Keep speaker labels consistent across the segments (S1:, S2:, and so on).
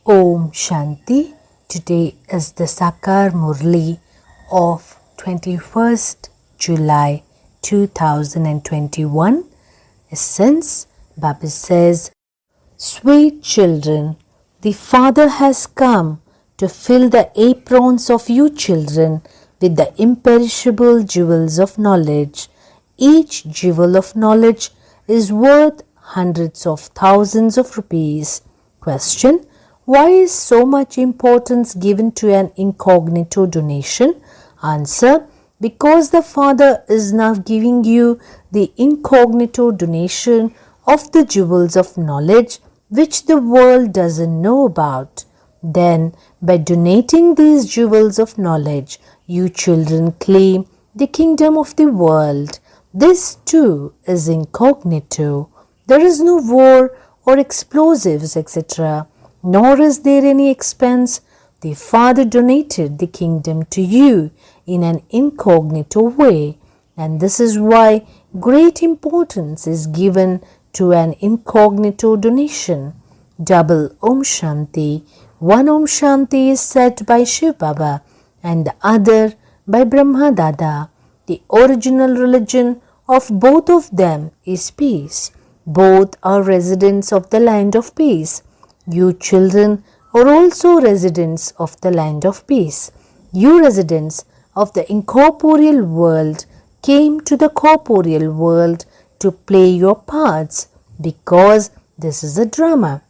S1: Om Shanti. Today is the Sakar Murli of 21st July 2021. Essence, Baba says, Sweet children, the Father has come to fill the aprons of you children with the imperishable jewels of knowledge. Each jewel of knowledge is worth hundreds of thousands of rupees. Question: why is so much importance given to an incognito donation? Answer: because the Father is now giving you the incognito donation of the jewels of knowledge which the world doesn't know about. Then, by donating these jewels of knowledge, you children claim the kingdom of the world. This too is incognito. There is no war or explosives, etc., nor is there any expense. The Father donated the kingdom to you in an incognito way, and this is why great importance is given to an incognito donation. Double Om Shanti. One Om Shanti is said by Shiv Baba and the other by Brahma Dada. The original religion of both of them is peace. Both are residents of the land of peace. You children are also residents of the land of peace. You residents of the incorporeal world came to the corporeal world to play your parts because this is a drama.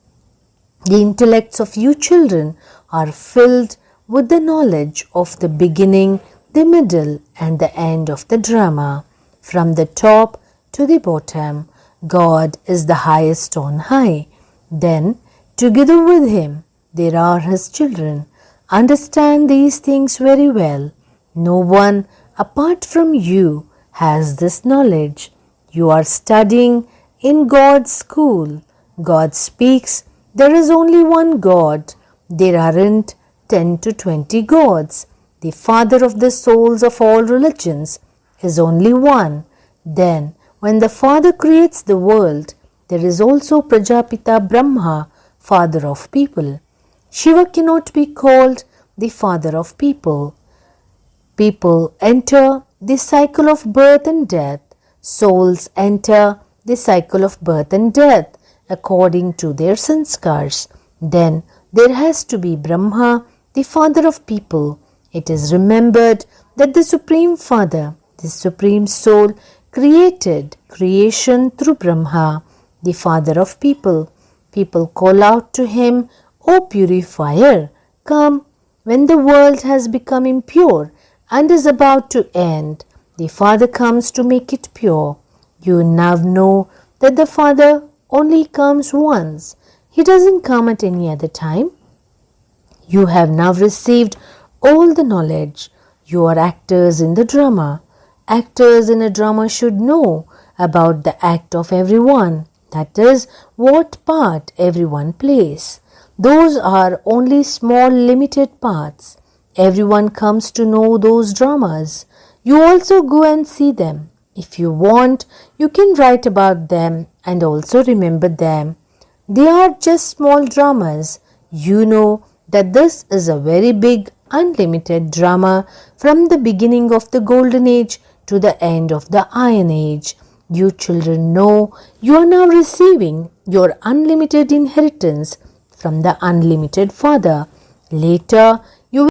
S1: The intellects of you children are filled with the knowledge of the beginning, the middle and the end of the drama. From the top to the bottom, God is the highest on high. Then, together with Him, there are His children. Understand these things very well. No one apart from you has this knowledge. You are studying in God's school. God speaks. There is only one God. There aren't 10 to 20 gods. The Father of the souls of all religions is only one. Then, when the Father creates the world, there is also Prajapita Brahma, father of people. Shiva cannot be called the father of people. People enter the cycle of birth and death. Souls enter the cycle of birth and death according to their sanskars. Then there has to be Brahma, the father of people. It is remembered that the Supreme Father, the Supreme Soul, created creation through Brahma, the father of people. People call out to him, O purifier, come. When the world has become impure and is about to end, the Father comes to make it pure. You now know that the Father only comes once. He doesn't come at any other time. You have now received all the knowledge. You are actors in the drama. Actors in a drama should know about the act of everyone. That is, what part everyone plays. Those are only small limited parts. Everyone comes to know those dramas. You also go and see them. If you want, you can write about them and also remember them. They are just small dramas. You know that this is a very big, unlimited drama from the beginning of the Golden Age to the end of the Iron Age. You children know you are now receiving your unlimited inheritance from the unlimited Father. Later, you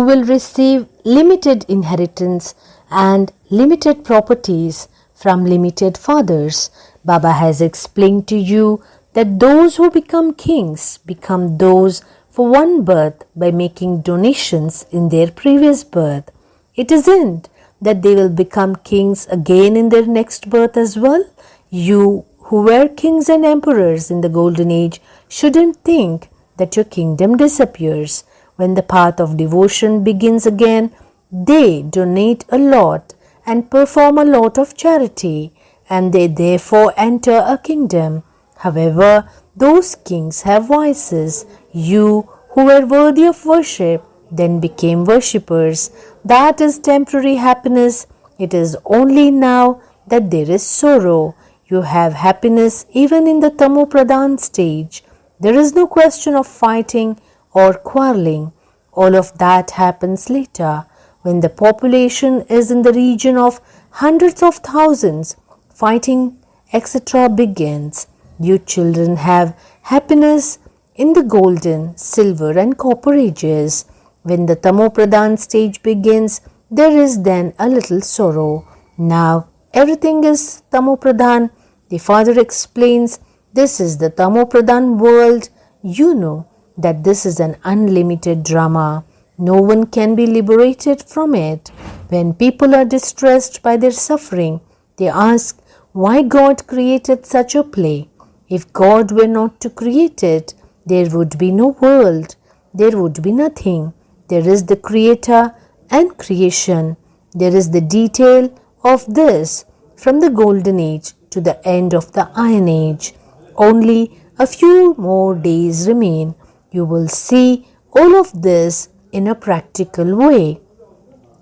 S1: will receive limited inheritance and limited properties from limited fathers. Baba has explained to you that those who become kings become those for one birth by making donations in their previous birth. It isn't that they will become kings again in their next birth as well. You who were kings and emperors in the Golden Age shouldn't think that your kingdom disappears. When the path of devotion begins again, they donate a lot and perform a lot of charity, and they therefore enter a kingdom. However, those kings have vices. You who were worthy of worship then became worshippers. That is temporary happiness. It is only now that there is sorrow. You have happiness even in the Tamo Pradhan stage. There is no question of fighting or quarreling. All of that happens later when the population is in the region of hundreds of thousands. Fighting, etc. begins. You children have happiness in the golden, silver and copper ages. When the Tamopradhan stage begins, there is then a little sorrow. Now everything is Tamopradhan. The father explains, this is the Tamopradhan world. You know that this is an unlimited drama. No one can be liberated from it. When people are distressed by their suffering, they ask why God created such a play. If God were not to create it, there would be no world. There would be nothing. There is the creator and creation. There is the detail of this from the golden age to the end of the iron age. Only a few more days remain. You will see all of this in a practical way.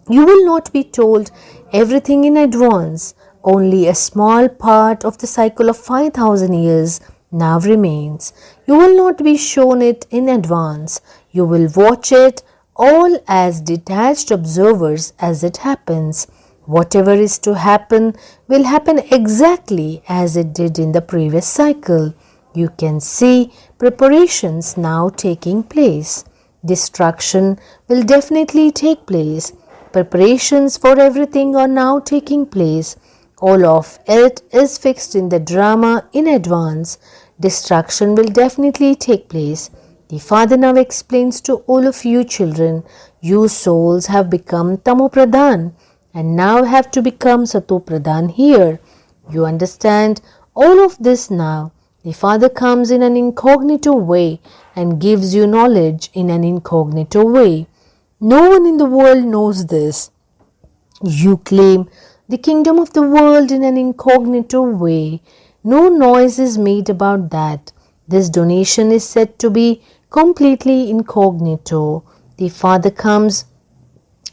S1: You will not be told everything in advance. Only a small part of the cycle of 5,000 years now remains. You will not be shown it in advance. You will watch it all as detached observers as it happens. Whatever is to happen will happen exactly as it did in the previous cycle. You can see preparations now taking place. Destruction will definitely take place. Preparations for everything are now taking place. All of it is fixed in the drama in advance. Destruction will definitely take place. The father now explains to all of you children, you souls have become Tamopradhan and now have to become Satopradhan here. You understand all of this now. The father comes in an incognito way and gives you knowledge in an incognito way. No one in the world knows this. You claim the kingdom of the world in an incognito way. No noise is made about that. This donation is said to be completely incognito. The father comes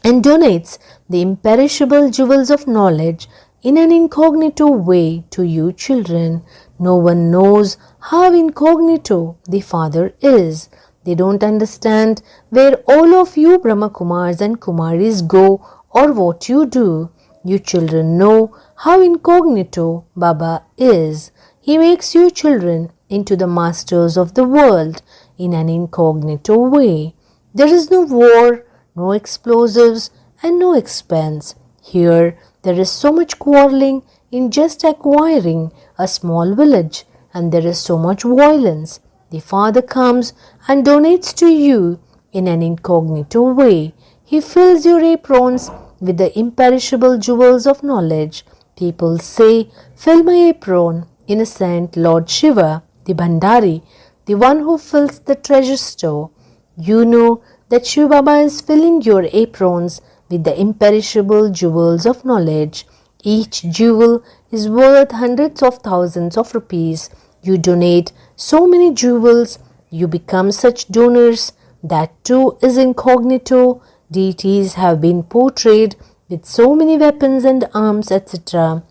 S1: and donates the imperishable jewels of knowledge in an incognito way to you children. No one knows how incognito the father is. They don't understand where all of you Brahma Kumars and Kumaris go or what you do. You children know how incognito Baba is. He makes you children into the masters of the world in an incognito way. There is no war, no explosives and no expense. Here there is so much quarreling in just acquiring a small village, and there is so much violence. The father comes and donates to you in an incognito way. He fills your aprons with the imperishable jewels of knowledge. People say, fill my apron. Innocent Lord Shiva, the Bhandari, the one who fills the treasure store. You know that Shiva Baba is filling your aprons with the imperishable jewels of knowledge. Each jewel is worth hundreds of thousands of rupees. You donate so many jewels, you become such donors. That too is incognito. Deities have been portrayed with so many weapons and arms, etc.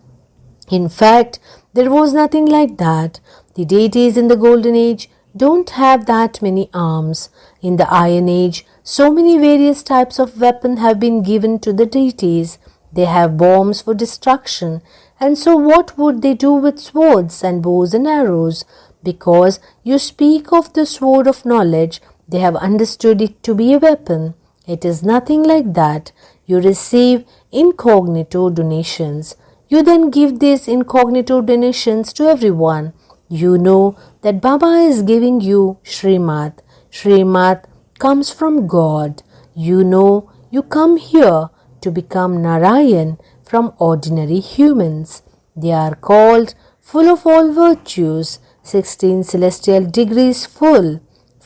S1: In fact, there was nothing like that. The deities in the Golden Age don't have that many arms. In the Iron Age, so many various types of weapons have been given to the deities. They have bombs for destruction. And so what would they do with swords and bows and arrows? Because you speak of the sword of knowledge, they have understood it to be a weapon. It is nothing like that. You receive incognito donations. You then give these incognito donations to everyone. You know that Baba is giving you Srimad. Srimad comes from God. You know you come here to become Narayan from ordinary humans. They are called full of all virtues, 16 celestial degrees full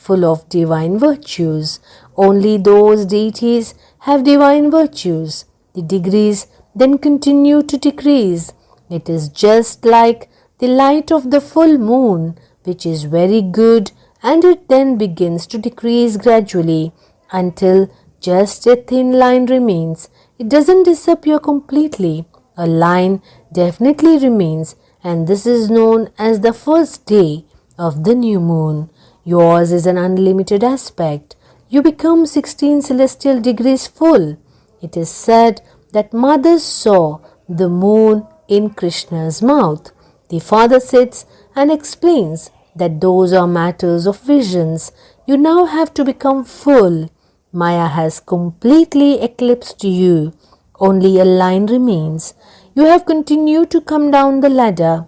S1: of divine virtues. Only those deities have divine virtues. The degrees then continue to decrease. It is just like the light of the full moon, which is very good, and it then begins to decrease gradually until just a thin line remains. It doesn't disappear completely. A line definitely remains, and this is known as the first day of the new moon. Yours is an unlimited aspect. You become 16 celestial degrees full. It is said that mothers saw the moon in Krishna's mouth. The father sits and explains that those are matters of visions. You now have to become full. Maya has completely eclipsed you. Only a line remains. You have continued to come down the ladder.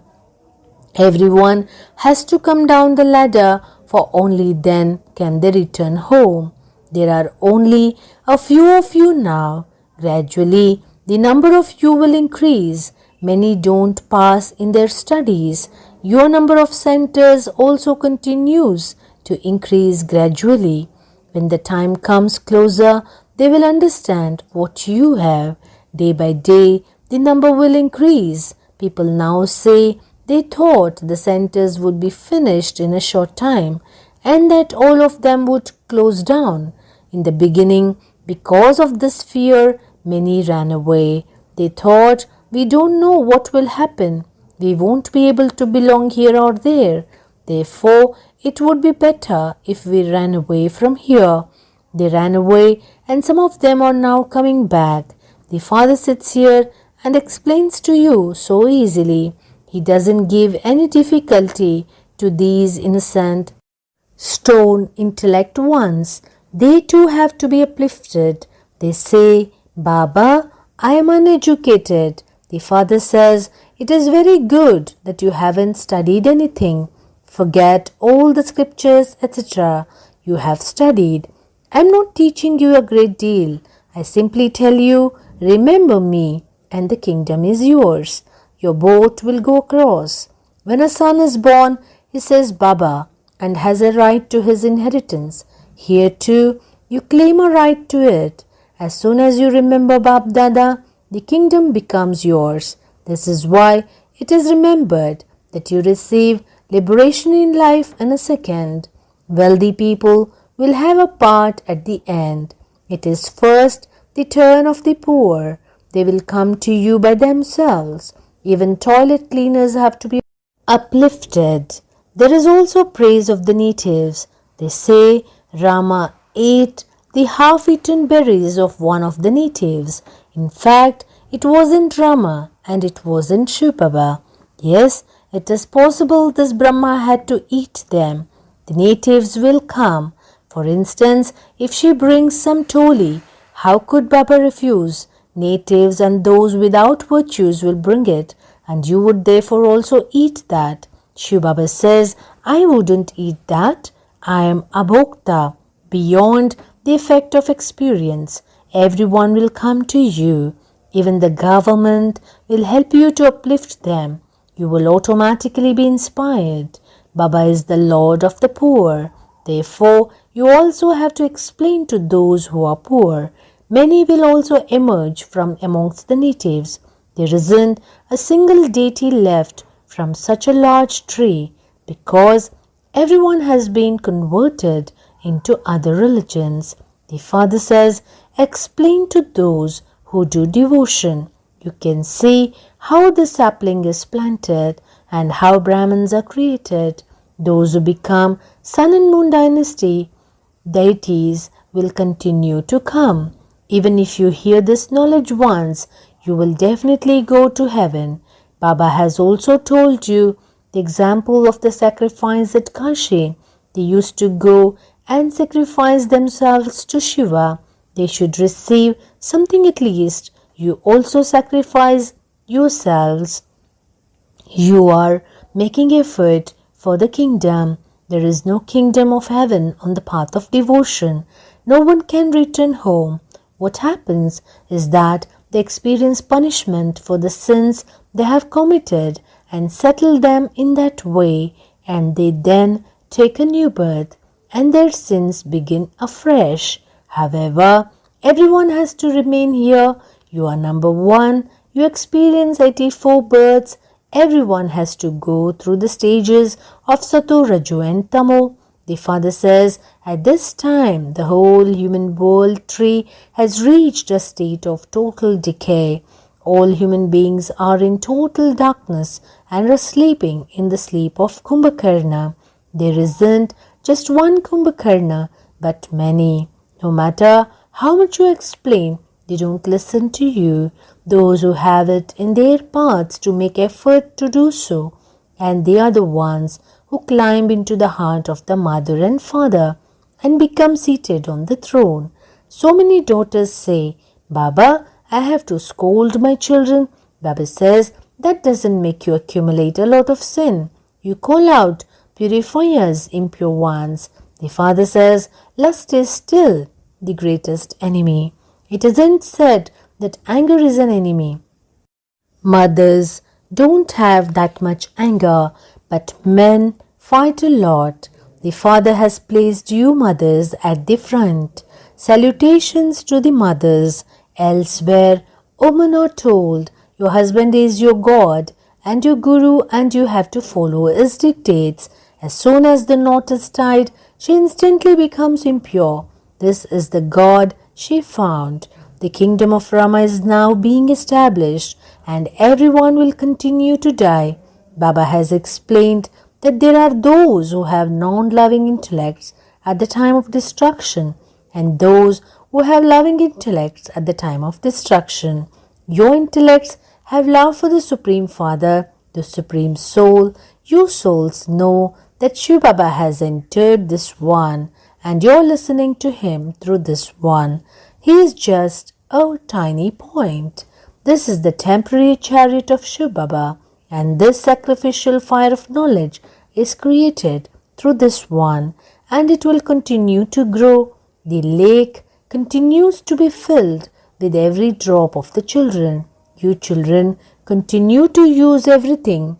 S1: Everyone has to come down the ladder, for only then can they return home. There are only a few of you now. Gradually, the number of you will increase. Many don't pass in their studies. Your number of centers also continues to increase gradually. When the time comes closer, they will understand what you have. Day by day, the number will increase. People now say they thought the centers would be finished in a short time and that all of them would close down. In the beginning, because of this fear, many ran away. They thought, we don't know what will happen. We won't be able to belong here or there. Therefore, it would be better if we ran away from here. They ran away and some of them are now coming back. The Father sits here and explains to you so easily. He doesn't give any difficulty to these innocent, stone intellect ones. They too have to be uplifted. They say, Baba, I am uneducated. The Father says, it is very good that you haven't studied anything. Forget all the scriptures, etc. you have studied. I am not teaching you a great deal. I simply tell you, remember me, and the kingdom is yours. Your boat will go across. When a son is born, he says Baba and has a right to his inheritance. Here too, you claim a right to it. As soon as you remember Bab Dada, the kingdom becomes yours. This is why it is remembered that you receive liberation in life in a second. Wealthy people will have a part at the end. It is first the turn of the poor. They will come to you by themselves. Even toilet cleaners have to be uplifted. There is also praise of the natives. They say Rama ate the half-eaten berries of one of the natives. In fact, it wasn't Rama and it wasn't Shiv Baba. Yes, it is possible this Brahma had to eat them. The natives will come. For instance, if she brings some toli, how could Baba refuse? Natives and those without virtues will bring it, and you would therefore also eat that. Shiv Baba says, I wouldn't eat that. I am abhokta, beyond the effect of experience. Everyone will come to you. Even the government will help you to uplift them. You will automatically be inspired. Baba is the Lord of the poor. Therefore, you also have to explain to those who are poor. Many will also emerge from amongst the natives. There isn't a single deity left from such a large tree because everyone has been converted into other religions. The Father says, explain to those who do devotion. You can see how the sapling is planted and how Brahmins are created. Those who become Sun and Moon dynasty deities will continue to come. Even if you hear this knowledge once, you will definitely go to heaven. Baba has also told you the example of the sacrifice at Kashi. They used to go and sacrifice themselves to Shiva. They should receive something at least. You also sacrifice yourselves. You are making effort for the kingdom. There is no kingdom of heaven on the path of devotion. No one can return home. What happens is that they experience punishment for the sins they have committed and settle them in that way, and they then take a new birth and their sins begin afresh. However, everyone has to remain here. You are number one. You experience 84 births. Everyone has to go through the stages of Sato, Raju and Tamo. The Father says, at this time, the whole human world tree has reached a state of total decay. All human beings are in total darkness and are sleeping in the sleep of Kumbhakarna. There isn't just one Kumbhakarna, but many. No matter how much you explain, they don't listen to you. Those who have it in their parts to make effort to do so, and they are the ones who climb into the heart of the mother and father and become seated on the throne. So many daughters say, Baba, I have to scold my children. Baba says, that doesn't make you accumulate a lot of sin. You call out, purify us, impure ones. The father says, lust is still the greatest enemy. It isn't said that anger is an enemy. Mothers don't have that much anger, but men fight a lot. The Father has placed you mothers at the front. Salutations to the mothers. Elsewhere, women are told, your husband is your God and your guru and you have to follow his dictates. As soon as the knot is tied, she instantly becomes impure. This is the God she found. The kingdom of Rama is now being established and everyone will continue to die. Baba has explained that there are those who have non-loving intellects at the time of destruction and those who have loving intellects at the time of destruction. Your intellects have love for the Supreme Father, the Supreme Soul. You souls know that Shiv Baba has entered this one and you're listening to him through this one. He is just a tiny point. This is the temporary chariot of Shiv Baba, and this sacrificial fire of knowledge is created through this one, and it will continue to grow. The lake continues to be filled with every drop of the children. You children continue to use everything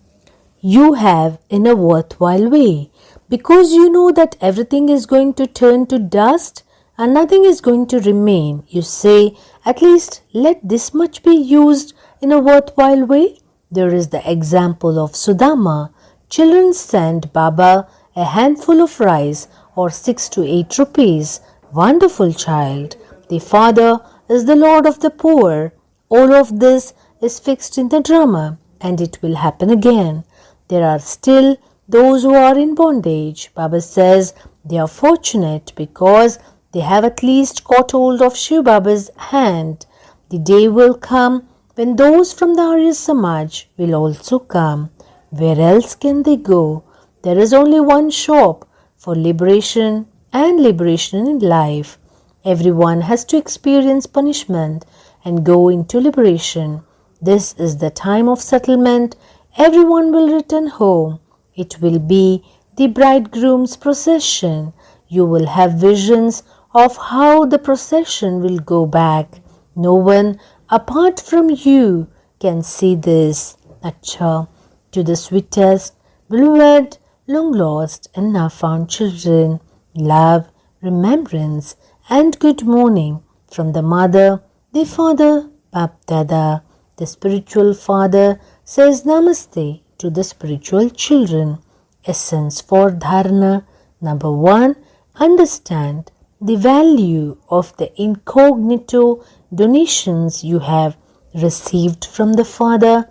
S1: you have in a worthwhile way, because you know that everything is going to turn to dust and nothing is going to remain. You say, at least let this much be used in a worthwhile way. There is the example of Sudama. Children send Baba a handful of rice or 6 to 8 rupees. Wonderful child. The father is the Lord of the poor. All of this is fixed in the drama and it will happen again. There are still those who are in bondage. Baba says they are fortunate because they have at least caught hold of Shiv Baba's hand. The day will come when those from the Arya Samaj will also come. Where else can they go? There is only one shop for liberation and liberation in life. Everyone has to experience punishment and go into liberation. This is the time of settlement. Everyone will return home. It will be the bridegroom's procession. You will have visions of how the procession will go back. No one apart from you can see this. Acha, to the sweetest, beloved, long lost and now found children, love, remembrance and good morning from the mother, the father, Bap Dada. The spiritual father says Namaste to the spiritual children. Essence for Dharana. Number 1. Understand the value of the incognito donations you have received from the Father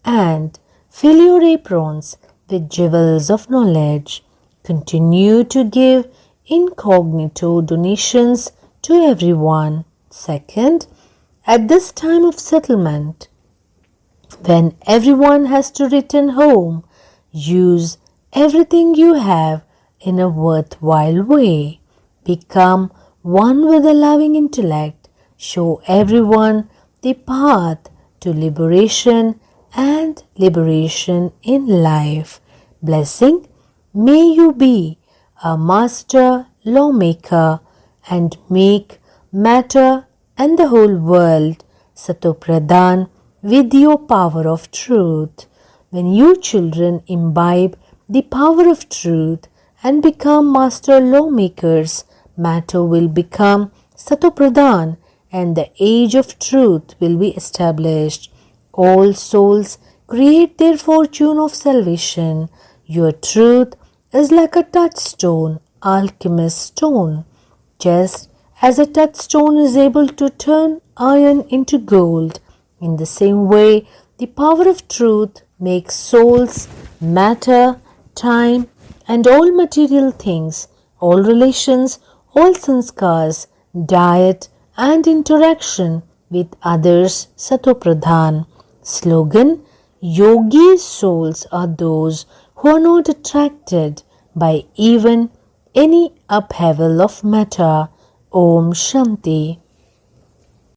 S1: and fill your aprons with jewels of knowledge. Continue to give incognito donations to everyone. Second, at this time of settlement, when everyone has to return home, use everything you have in a worthwhile way. Become one with a loving intellect. Show everyone the path to liberation and liberation in life. Blessing, may you be a master lawmaker and make matter and the whole world Satopradhan with your power of truth. When you children imbibe the power of truth and become master lawmakers, matter will become Satopradhan and the age of truth will be established. All souls create their fortune of salvation. Your truth is like a touchstone, alchemist's stone. Just as a touchstone is able to turn iron into gold, in the same way the power of truth makes souls, matter, time and all material things all relations, all sanskars, diet and interaction with others Satopradhan. Slogan: Yogi souls are those who are not attracted by even any upheaval of matter. Om Shanti.